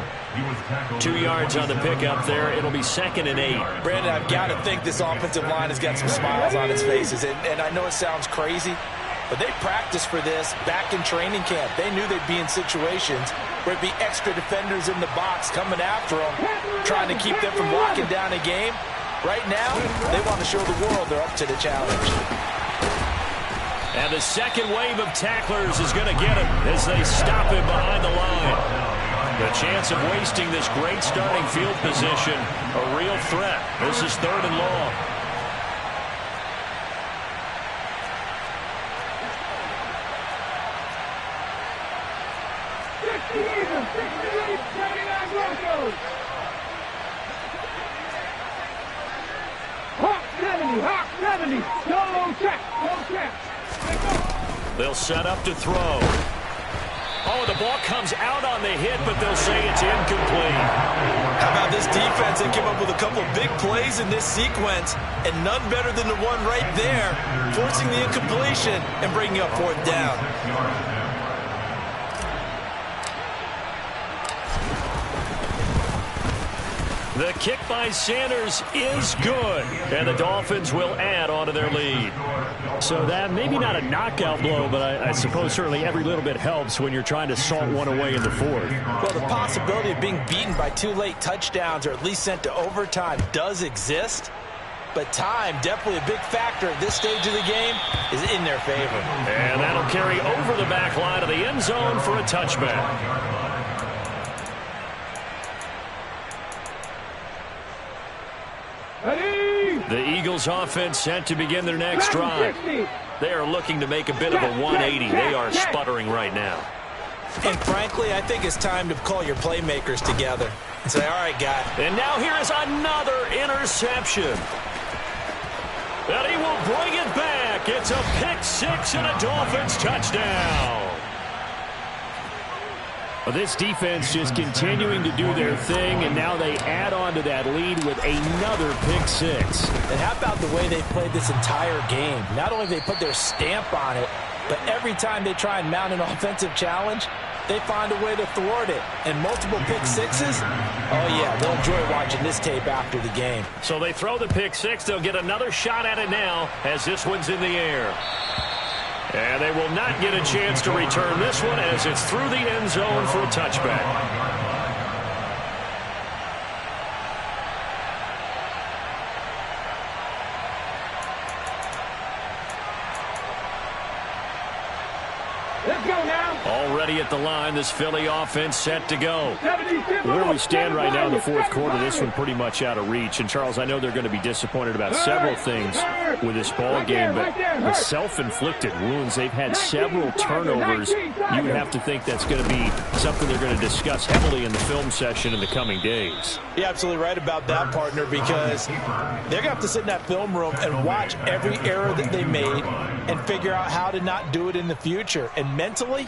2 yards on the pickup there. It'll be 2nd and 8. Brandon, I've got to think this offensive line has got some smiles on its faces. And I know it sounds crazy, But they practiced for this back in training camp. They knew they'd be in situations where it'd be extra defenders in the box coming after them, trying to keep them from locking down a game. Right now, they want to show the world they're up to the challenge. And the second wave of tacklers is going to get him as they stop him behind the line. The chance of wasting this great starting field position, a real threat. This is 3rd and long. Hawk 70, no check. They'll set up to throw. Oh, the ball comes out on the hit, but they'll say it's incomplete. How about this defense that came up with a couple of big plays in this sequence, and none better than the one right there, forcing the incompletion and bringing up 4th down. The kick by Sanders is good, and the Dolphins will add on to their lead. So that maybe not a knockout blow, but I suppose certainly every little bit helps when you're trying to salt one away in the 4th. Well, the possibility of being beaten by 2 late touchdowns or at least sent to overtime does exist, but time, definitely a big factor at this stage of the game, is in their favor. And that'll carry over the back line of the end zone for a touchback. The Eagles offense set to begin their next drive. They are looking to make a bit of a 180. They are sputtering right now. And frankly, I think it's time to call your playmakers together and say, all right, guy. And now here is another interception. And he will bring it back. It's a pick 6 and a Dolphins touchdown. Well, this defense just continuing to do their thing, and now they add on to that lead with another pick 6. And how about the way they played this entire game? Not only have they put their stamp on it, but every time they try and mount an offensive challenge, they find a way to thwart it. And multiple pick 6s, oh yeah, they'll enjoy watching this tape after the game. So they throw the pick 6. They'll get another shot at it now as this one's in the air. And they will not get a chance to return this one as it's through the end zone for a touchback. Let's go now. Already at the line, this Philly offense set to go. Where we stand right now in the 4th quarter, this one pretty much out of reach. And, Charles, I know they're going to be disappointed about several things with this ball game, but the self-inflicted wounds, they've had several turnovers. You would have to think that's going to be something they're going to discuss heavily in the film session in the coming days. You're absolutely right about that, partner, because they're going to have to sit in that film room and watch every error that they made and figure out how to not do it in the future. And mentally,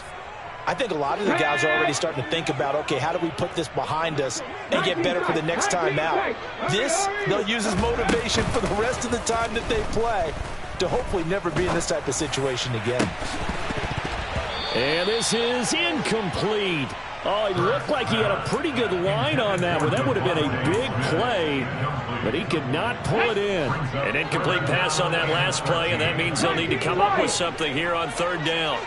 I think a lot of the guys are already starting to think about, okay, how do we put this behind us and get better for the next time out? This, they'll use as motivation for the rest of the time that they play to hopefully never be in this type of situation again. And this is incomplete. Oh, it looked like he had a pretty good line on that one. That would have been a big play, but he could not pull it in. An incomplete pass on that last play, and that means they'll need to come up with something here on 3rd down.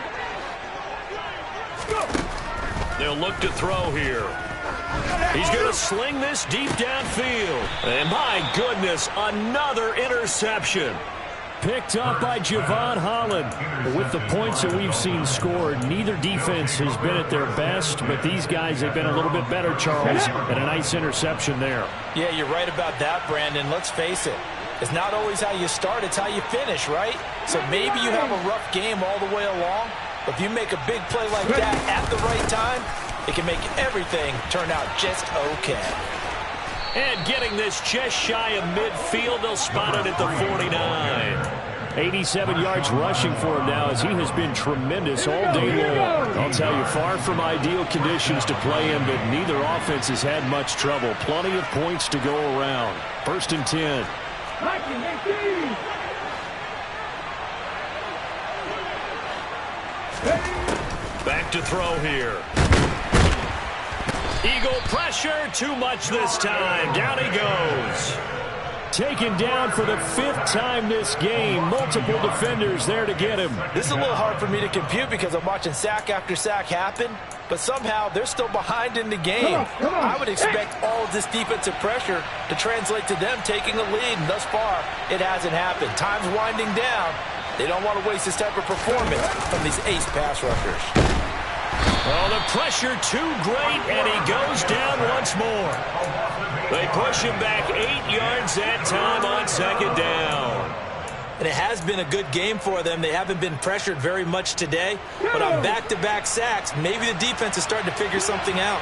They'll look to throw here. He's going to sling this deep downfield. And my goodness, another interception. Picked up by Javon Holland. With the points that we've seen scored, neither defense has been at their best, but these guys have been a little bit better, Charles, and a nice interception there. Yeah, you're right about that, Brandon. Let's face it. It's not always how you start, it's how you finish, right? So maybe you have a rough game all the way along, but if you make a big play like that at the right time, it can make everything turn out just okay. And getting this just shy of midfield, they'll spot it at the 49. 87 yards rushing for him now as he has been tremendous all day long. I'll tell you, far from ideal conditions to play in, but neither offense has had much trouble. Plenty of points to go around. 1st and 10. Back to throw here. Eagle pressure, too much this time. Down he goes. taken down for the 5th time this game. Multiple defenders there to get him. This is a little hard for me to compute because I'm watching sack after sack happen, but somehow they're still behind in the game. I would expect all of this defensive pressure to translate to them taking a lead, and thus far, it hasn't happened. Time's winding down. They don't want to waste this type of performance from these ace pass rushers. Oh, the pressure too great, and he goes down once more. They push him back 8 yards that time on 2nd down. And it has been a good game for them. They haven't been pressured very much today, but on back-to-back sacks, maybe the defense is starting to figure something out.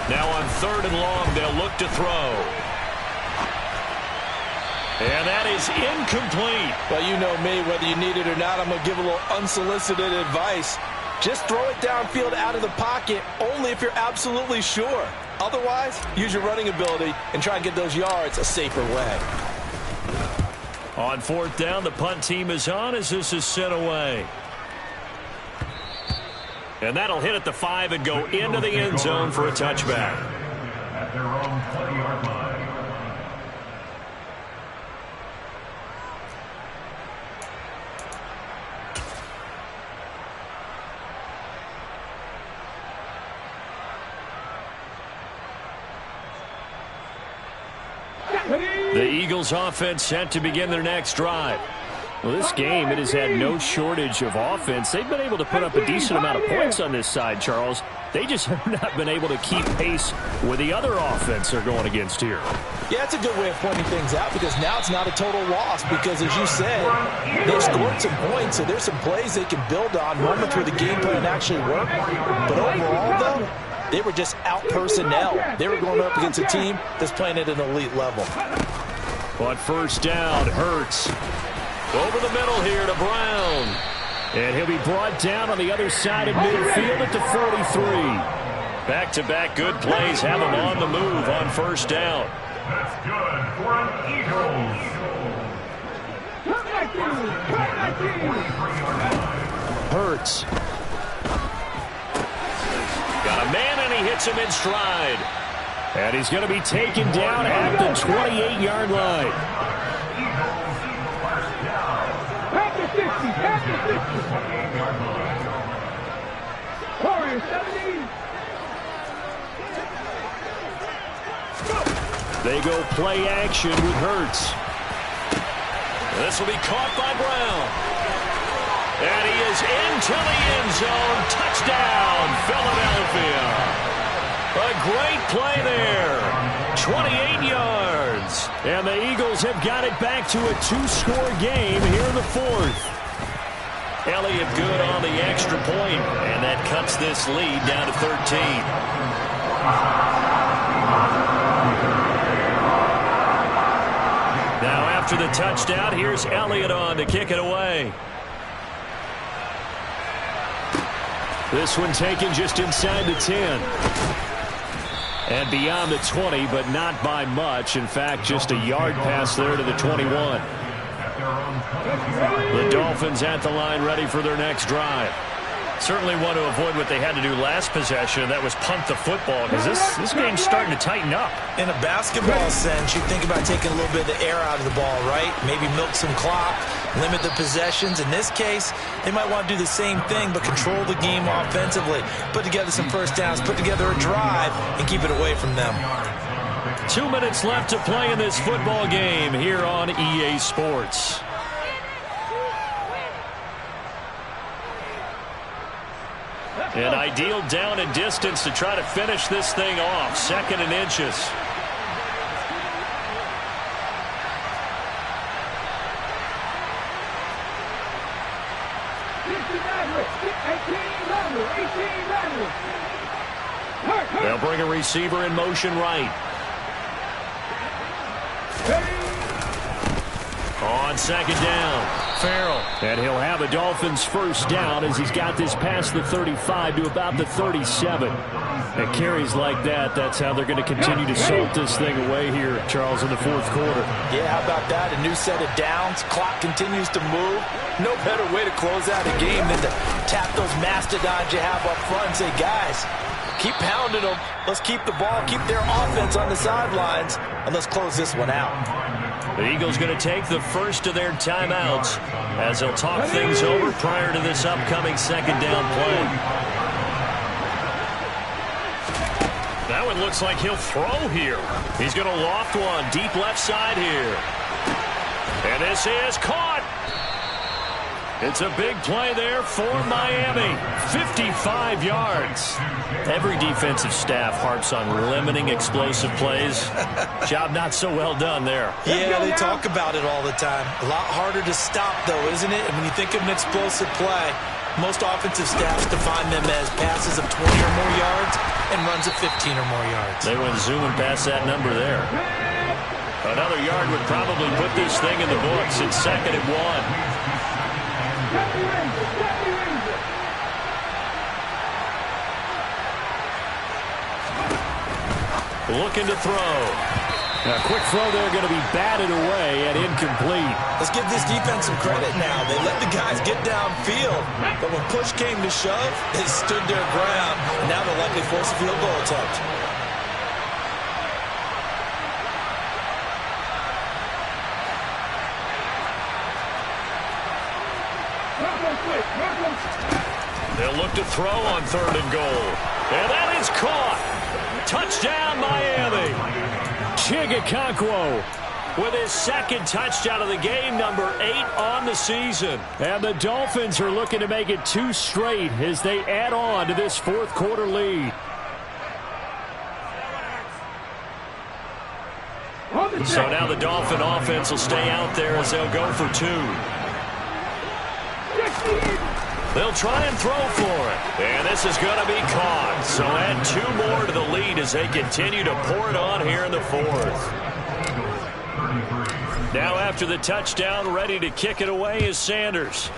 Now on 3rd and long, they'll look to throw. And that is incomplete. Well, you know me, whether you need it or not, I'm going to give a little unsolicited advice. Just throw it downfield out of the pocket, only if you're absolutely sure. Otherwise, use your running ability and try and get those yards a safer way. On 4th down, the punt team is on as this is sent away. And that'll hit at the 5 and go into the end zone for a touchback. At their own 20-yard line. The Eagles offense set to begin their next drive. Well, this game, it has had no shortage of offense. They've been able to put up a decent amount of points on this side, Charles. They just have not been able to keep pace with the other offense they're going against here. Yeah, it's a good way of pointing things out because now it's not a total loss because, as you said, they've scored some points, so there's some plays they can build on, moments where the game plan actually worked. But overall, though, they were just out personnel. They were going up against a team that's playing at an elite level. But 1st down, Hurts. Over the middle here to Brown. And he'll be brought down on the other side of midfield at the 43. Back-to-back good plays have him on the move on 1st down. That's good for an Eagles. Hurts. Got a man, and he hits him in stride. And he's going to be taken down at the 28-yard line. They go play action with Hurts. This will be caught by Brown. And he is into the end zone. Touchdown, Philadelphia. A great play there. 28 yards. And the Eagles have got it back to a 2-score game here in the 4th. Elliott good on the extra point, and that cuts this lead down to 13. Now after the touchdown, here's Elliott on to kick it away. This one taken just inside the 10. And beyond the 20, but not by much. In fact, just a yard pass there to the 21. The Dolphins at the line ready for their next drive. Certainly want to avoid what they had to do last possession. That was punt the football because this game's starting to tighten up. In a basketball sense, you think about taking a little bit of the air out of the ball, right? Maybe milk some clock, limit the possessions. In this case, they might want to do the same thing but control the game offensively. Put together some 1st downs, put together a drive, and keep it away from them. 2 minutes left to play in this football game here on EA Sports. An ideal down and distance to try to finish this thing off. 2nd and inches. They'll bring a receiver in motion right. On second down, Farrell. And he'll have a Dolphins first down as he's got this past the 35 to about the 37. And carries like that, that's how they're going to continue to salt this thing away here, Charles, in the fourth quarter. Yeah, how about that? A new set of downs. Clock continues to move. No better way to close out a game than to tap those mastodons you have up front and say, guys, keep pounding them. Let's keep the ball, keep their offense on the sidelines, and let's close this one out. The Eagles going to take the first of their timeouts as they'll talk things over prior to this upcoming second down play. That one looks like he'll throw here. He's going to loft one deep left side here. And this is caught. It's a big play there for Miami. 55 yards. Every defensive staff harps on limiting explosive plays. Job not so well done there. Yeah, they talk about it all the time. A lot harder to stop, though, isn't it? And when you think of an explosive play, most offensive staffs define them as passes of 20 or more yards and runs of 15 or more yards. They went zooming past that number there. Another yard would probably put this thing in the books. It's 2nd and 1. Looking to throw. A quick throw there going to be batted away and incomplete. Let's give this defense some credit now. They let the guys get downfield, but when push came to shove, they stood their ground. Now they'll likely force a field goal attempt. They'll look to throw on 3rd and goal. And that is caught. Touchdown, Miami. Chigakonkwo with his 2nd touchdown of the game, number 8 on the season. And the Dolphins are looking to make it 2 straight as they add on to this 4th quarter lead. So now the Dolphin offense will stay out there as they'll go for 2. They'll try and throw for it. And this is going to be caught. So add 2 more to the lead as they continue to pour it on here in the 4th. Now after the touchdown, ready to kick it away is Sanders.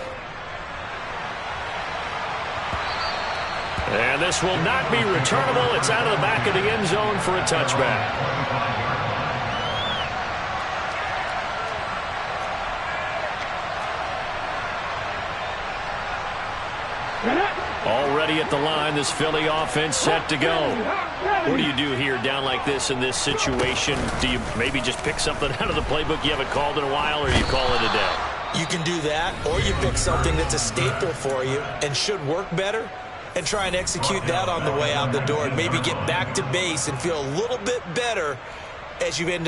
And this will not be returnable. It's out of the back of the end zone for a touchback. Already at the line, this Philly offense set to go. What do you do here down like this in this situation? Do you maybe just pick something out of the playbook you haven't called in a while, or you call it a day? You can do that, or you pick something that's a staple for you and should work better and try and execute that on the way out the door and maybe get back to base and feel a little bit better as you end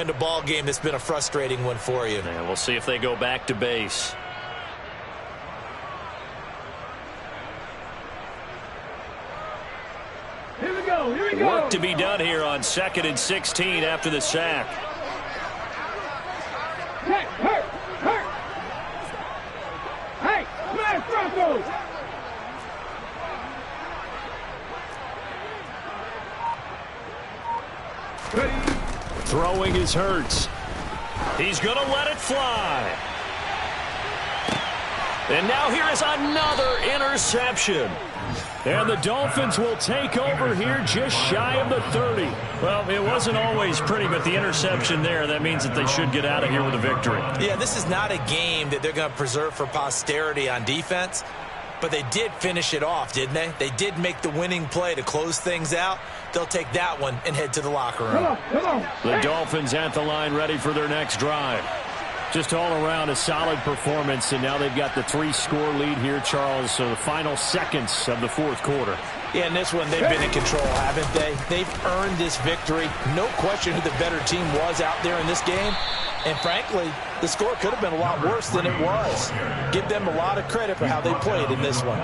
a ball game that's been a frustrating one for you. And we'll see if they go back to base. Here we go. Work to be done here on 2nd and 16 after the sack. Hey, smash Broncos. Throwing is Hurts. He's going to let it fly. And now here is another interception. And the Dolphins will take over here just shy of the 30. Well, it wasn't always pretty, but the interception there, that means that they should get out of here with a victory. Yeah, this is not a game that they're going to preserve for posterity on defense, but they did finish it off, didn't they? They did make the winning play to close things out. They'll take that one and head to the locker room. Come on. The Dolphins at the line ready for their next drive. Just all around a solid performance, and now they've got the 3-score lead here, Charles, so the final seconds of the 4th quarter. Yeah, in this one, they've been in control, haven't they? They've earned this victory. No question who the better team was out there in this game. And frankly, the score could have been a lot worse than it was. Give them a lot of credit for how they played in this one.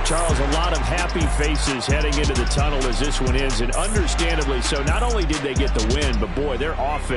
Charles, a lot of happy faces heading into the tunnel as this one ends, and understandably so. Not only did they get the win, but boy, their offense